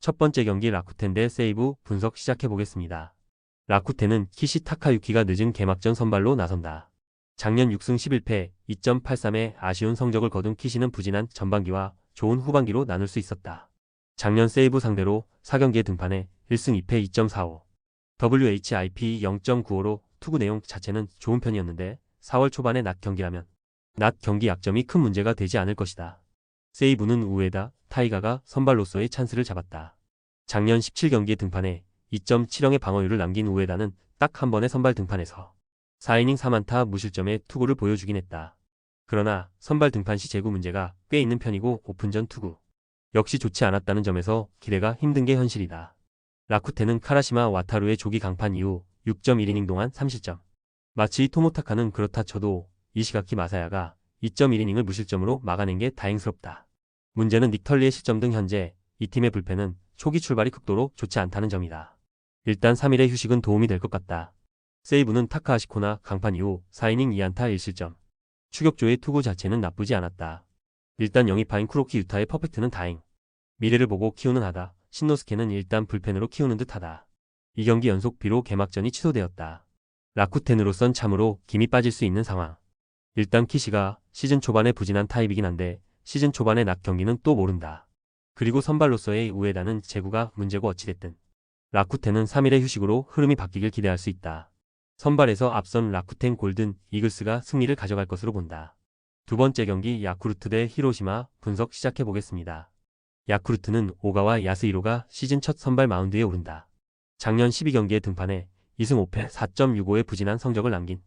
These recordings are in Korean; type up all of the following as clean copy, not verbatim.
첫 번째 경기 라쿠텐 대 세이부 분석 시작해보겠습니다. 라쿠텐은 키시 타카유키가 늦은 개막전 선발로 나선다. 작년 6승 11패 2.83의 아쉬운 성적을 거둔 키시는 부진한 전반기와 좋은 후반기로 나눌 수 있었다. 작년 세이부 상대로 4경기에 등판해 1승 2패 2.45, WHIP 0.95로 투구 내용 자체는 좋은 편이었는데 4월 초반의 낮 경기라면 낮 경기 약점이 큰 문제가 되지 않을 것이다. 세이부는 우에다, 타이가가 선발로서의 찬스를 잡았다. 작년 17경기에 등판해 2.70의 방어율을 남긴 우에다는 딱 한 번의 선발 등판에서 4이닝 4안타 무실점의 투구를 보여주긴 했다. 그러나 선발 등판 시 제구 문제가 꽤 있는 편이고 오픈전 투구 역시 좋지 않았다는 점에서 기대가 힘든 게 현실이다. 라쿠텐은 카라시마 와타루의 조기 강판 이후 6.1이닝 동안 3실점. 마치 토모타카는 그렇다 쳐도 이시가키 마사야가 2.1이닝을 무실점으로 막아낸 게 다행스럽다. 문제는 닉털리의 실점 등 현재 이 팀의 불펜은 초기 출발이 극도로 좋지 않다는 점이다. 일단 3일의 휴식은 도움이 될 것 같다. 세이부는 타카하시코나 강판 이후 4이닝 2안타 1실점. 추격조의 투구 자체는 나쁘지 않았다. 일단 영입파인 쿠로키 유타의 퍼펙트는 다행. 미래를 보고 키우는 하다. 신노스케는 일단 불펜으로 키우는 듯하다. 2경기 연속 비로 개막전이 취소되었다. 라쿠텐으로선 참으로 김이 빠질 수 있는 상황. 일단 키시가 시즌 초반에 부진한 타입이긴 한데 시즌 초반의 낮 경기는 또 모른다. 그리고 선발로서의 우에다는 제구가 문제고 어찌됐든 라쿠텐은 3일의 휴식으로 흐름이 바뀌길 기대할 수 있다. 선발에서 앞선 라쿠텐 골든 이글스가 승리를 가져갈 것으로 본다. 두 번째 경기 야쿠르트 대 히로시마 분석 시작해보겠습니다. 야쿠르트는 오가와 야스히로가 시즌 첫 선발 마운드에 오른다. 작년 12경기에 등판해 2승 5패 4.65의 부진한 성적을 남긴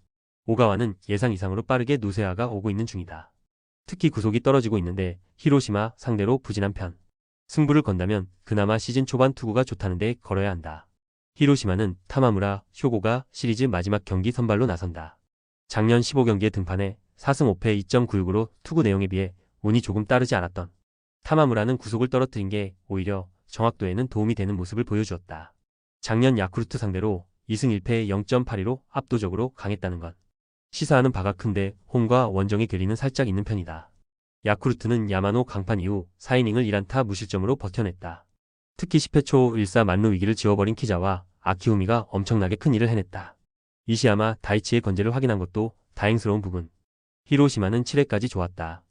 오가와는 예상 이상으로 빠르게 누세아가 오고 있는 중이다. 특히 구속이 떨어지고 있는데 히로시마 상대로 부진한 편. 승부를 건다면 그나마 시즌 초반 투구가 좋다는데 걸어야 한다. 히로시마는 타마무라, 쇼고가 시리즈 마지막 경기 선발로 나선다. 작년 15경기에 등판해 4승 5패 2.96으로 투구 내용에 비해 운이 조금 따르지 않았던 타마무라는 구속을 떨어뜨린 게 오히려 정확도에는 도움이 되는 모습을 보여주었다. 작년 야쿠르트 상대로 2승 1패 0.82로 압도적으로 강했다는 것. 시사하는 바가 큰데 홈과 원정의 괴리는 살짝 있는 편이다. 야쿠르트는 야마노 강판 이후 4이닝을 1안타 무실점으로 버텨냈다. 특히 10회 초 1사 만루 위기를 지워버린 키자와 아키우미가 엄청나게 큰 일을 해냈다. 이시야마 다이치의 건재를 확인한 것도 다행스러운 부분. 히로시마는 7회까지 좋았다.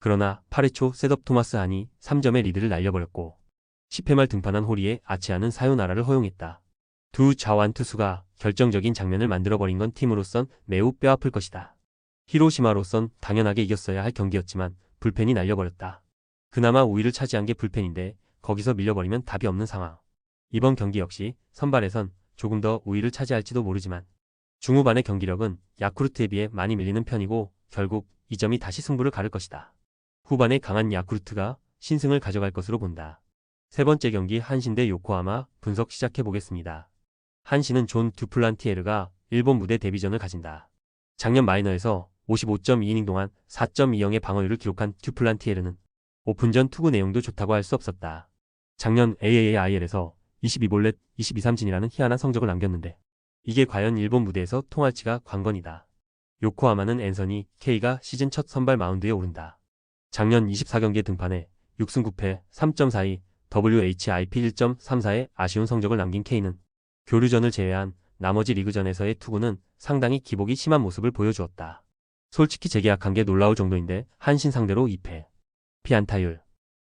그러나 8회 초 셋업 토마스 한이 3점의 리드를 날려버렸고 10회 말 등판한 호리의 아치아는 사요나라를 허용했다. 두 좌완 투수가 결정적인 장면을 만들어버린 건 팀으로선 매우 뼈아플 것이다. 히로시마로선 당연하게 이겼어야 할 경기였지만 불펜이 날려버렸다. 그나마 우위를 차지한 게 불펜인데 거기서 밀려버리면 답이 없는 상황. 이번 경기 역시 선발에선 조금 더 우위를 차지할지도 모르지만 중후반의 경기력은 야쿠르트에 비해 많이 밀리는 편이고 결국 이 점이 다시 승부를 가를 것이다. 후반에 강한 야쿠르트가 신승을 가져갈 것으로 본다. 세 번째 경기 한신 대 요코하마 분석 시작해보겠습니다. 한신은 존 듀플란티에르가 일본 무대 데뷔전을 가진다. 작년 마이너에서 55.2이닝 동안 4.20의 방어율을 기록한 듀플란티에르는 오픈전 투구 내용도 좋다고 할 수 없었다. 작년 AAIL에서 22볼넷 22삼진이라는 희한한 성적을 남겼는데 이게 과연 일본 무대에서 통할지가 관건이다. 요코하마는 앤서니 K가 시즌 첫 선발 마운드에 오른다. 작년 24경기에 등판해 6승 9패 3.42 WHIP 1.34의 아쉬운 성적을 남긴 K는 교류전을 제외한 나머지 리그전에서의 투구는 상당히 기복이 심한 모습을 보여주었다. 솔직히 재계약한 게 놀라울 정도인데 한신 상대로 2패, 피안타율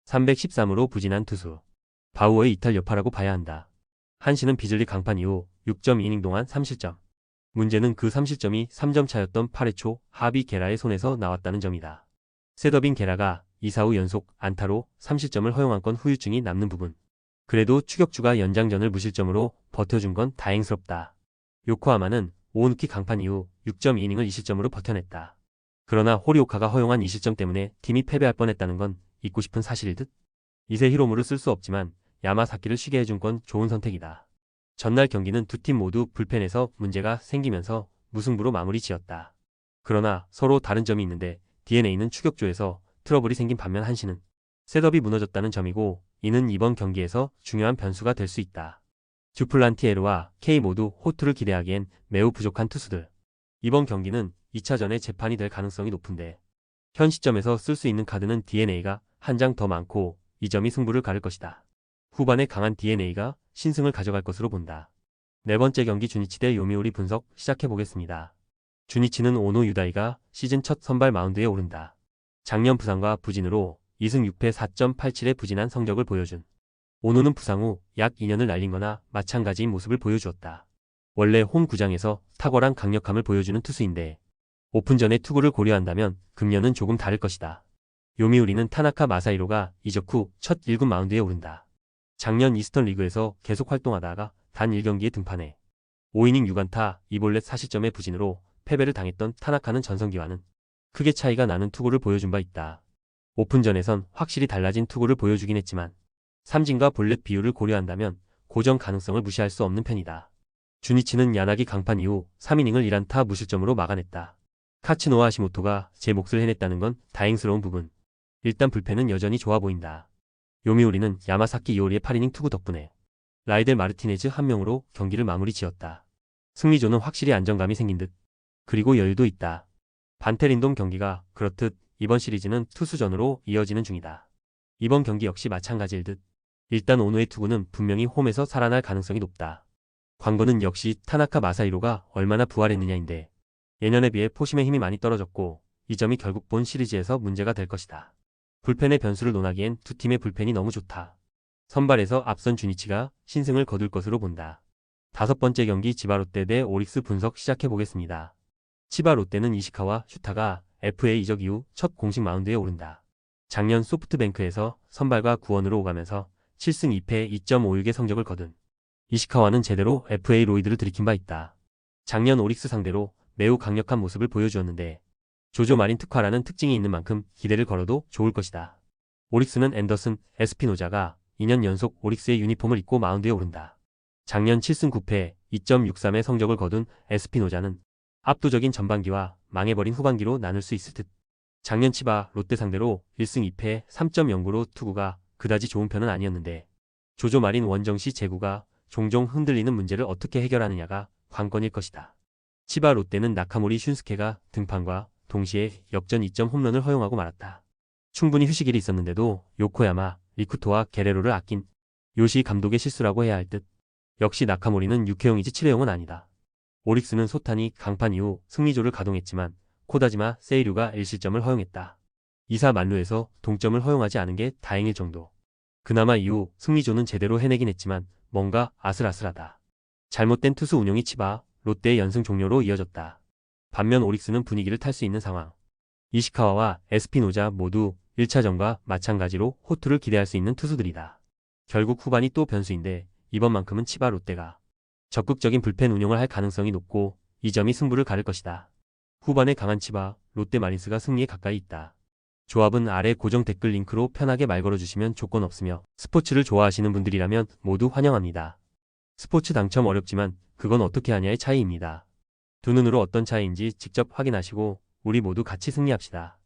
313으로 부진한 투수. 바우어의 이탈 여파라고 봐야 한다. 한신은 비즐리 강판 이후 6.2이닝 동안 3실점. 문제는 그 3실점이 3점 차였던 8회 초 하비 게라의 손에서 나왔다는 점이다. 셋업인 게라가 2사후 연속 안타로 3실점을 허용한 건 후유증이 남는 부분. 그래도 추격주가 연장전을 무실점으로 버텨준 건 다행스럽다. 요코하마는 오우누키 강판 이후 6.2이닝을 2실점으로 버텨냈다. 그러나 호리오카가 허용한 2실점 때문에 팀이 패배할 뻔했다는 건 잊고 싶은 사실일 듯. 이세 히로무를 쓸 수 없지만 야마사키를 쉬게 해준 건 좋은 선택이다. 전날 경기는 두 팀 모두 불펜에서 문제가 생기면서 무승부로 마무리 지었다. 그러나 서로 다른 점이 있는데 DNA는 추격조에서 트러블이 생긴 반면 한신은 셋업이 무너졌다는 점이고 이는 이번 경기에서 중요한 변수가 될 수 있다. 듀플란티에르와 K 모두 호투를 기대하기엔 매우 부족한 투수들. 이번 경기는 2차전의 재판이 될 가능성이 높은데 현 시점에서 쓸 수 있는 카드는 DNA가 한 장 더 많고 이 점이 승부를 가를 것이다. 후반에 강한 DNA가 신승을 가져갈 것으로 본다. 네 번째 경기 주니치 대 요미우리 분석 시작해보겠습니다. 주니치는 오노 유다이가 시즌 첫 선발 마운드에 오른다. 작년 부상과 부진으로 2승 6패 4.87의 부진한 성적을 보여준 오노는 부상 후 약 2년을 날린 거나 마찬가지인 모습을 보여주었다. 원래 홈 구장에서 탁월한 강력함을 보여주는 투수인데 오픈전의 투구를 고려한다면 금년은 조금 다를 것이다. 요미우리는 타나카 마사히로가 이적 후 첫 1군 마운드에 오른다. 작년 이스턴 리그에서 계속 활동하다가 단 1경기에 등판해 5이닝 6안타 2볼넷 4실점의 부진으로 패배를 당했던 타나카는 전성기와는 크게 차이가 나는 투구를 보여준 바 있다. 오픈전에선 확실히 달라진 투구를 보여주긴 했지만 삼진과 볼넷 비율을 고려한다면 고정 가능성을 무시할 수 없는 편이다. 주니치는 야나기 강판 이후 3이닝을 1안타 무실점으로 막아냈다. 카츠노와 하시모토가 제 몫을 해냈다는 건 다행스러운 부분. 일단 불펜은 여전히 좋아 보인다. 요미우리는 야마사키 이오리의 8이닝 투구 덕분에 라이델 마르티네즈 한 명으로 경기를 마무리 지었다. 승리조는 확실히 안정감이 생긴 듯. 그리고 여유도 있다. 반테린돔 경기가 그렇듯 이번 시리즈는 투수전으로 이어지는 중이다. 이번 경기 역시 마찬가지일 듯. 일단 오노의 투구는 분명히 홈에서 살아날 가능성이 높다. 관건은 역시 타나카 마사히로가 얼마나 부활했느냐인데 예년에 비해 포심의 힘이 많이 떨어졌고 이 점이 결국 본 시리즈에서 문제가 될 것이다. 불펜의 변수를 논하기엔 두 팀의 불펜이 너무 좋다. 선발에서 앞선 주니치가 신승을 거둘 것으로 본다. 다섯 번째 경기 치바롯데 대 오릭스 분석 시작해보겠습니다. 치바롯데는 이시카와 슈타가 FA 이적 이후 첫 공식 마운드에 오른다. 작년 소프트뱅크에서 선발과 구원으로 오가면서 7승 2패 2.56의 성적을 거둔 이시카와는 제대로 FA 로이드를 들이킨 바 있다. 작년 오릭스 상대로 매우 강력한 모습을 보여주었는데 조조 마린 특화라는 특징이 있는 만큼 기대를 걸어도 좋을 것이다. 오릭스는 앤더슨, 에스피노자가 2년 연속 오릭스의 유니폼을 입고 마운드에 오른다. 작년 7승 9패 2.63의 성적을 거둔 에스피노자는 압도적인 전반기와 망해버린 후반기로 나눌 수 있을 듯. 작년 치바 롯데 상대로 1승 2패 3.09로 투구가 그다지 좋은 편은 아니었는데 조조 마린 원정시 제구가 종종 흔들리는 문제를 어떻게 해결하느냐가 관건일 것이다. 치바 롯데는 나카모리 슌스케가 등판과 동시에 역전 2점 홈런을 허용하고 말았다. 충분히 휴식일이 있었는데도 요코야마, 리쿠토와 게레로를 아낀 요시 감독의 실수라고 해야 할 듯. 역시 나카모리는 6회용이지 7회용은 아니다. 오릭스는 소탄이 강판 이후 승리조를 가동했지만 코다지마, 세이류가 1실점을 허용했다. 2사 만루에서 동점을 허용하지 않은 게 다행일 정도. 그나마 이후 승리조는 제대로 해내긴 했지만 뭔가 아슬아슬하다. 잘못된 투수 운용이 치바 롯데의 연승 종료로 이어졌다. 반면 오릭스는 분위기를 탈 수 있는 상황. 이시카와와 에스피노자 모두 1차전과 마찬가지로 호투를 기대할 수 있는 투수들이다. 결국 후반이 또 변수인데 이번만큼은 치바 롯데가 적극적인 불펜 운용을 할 가능성이 높고 이 점이 승부를 가를 것이다. 후반에 강한 치바 롯데 마린스가 승리에 가까이 있다. 조합은 아래 고정 댓글 링크로 편하게 말 걸어주시면 조건 없으며 스포츠를 좋아하시는 분들이라면 모두 환영합니다. 스포츠 당첨 어렵지만 그건 어떻게 하냐의 차이입니다. 두 눈으로 어떤 차이인지 직접 확인하시고 우리 모두 같이 승리합시다.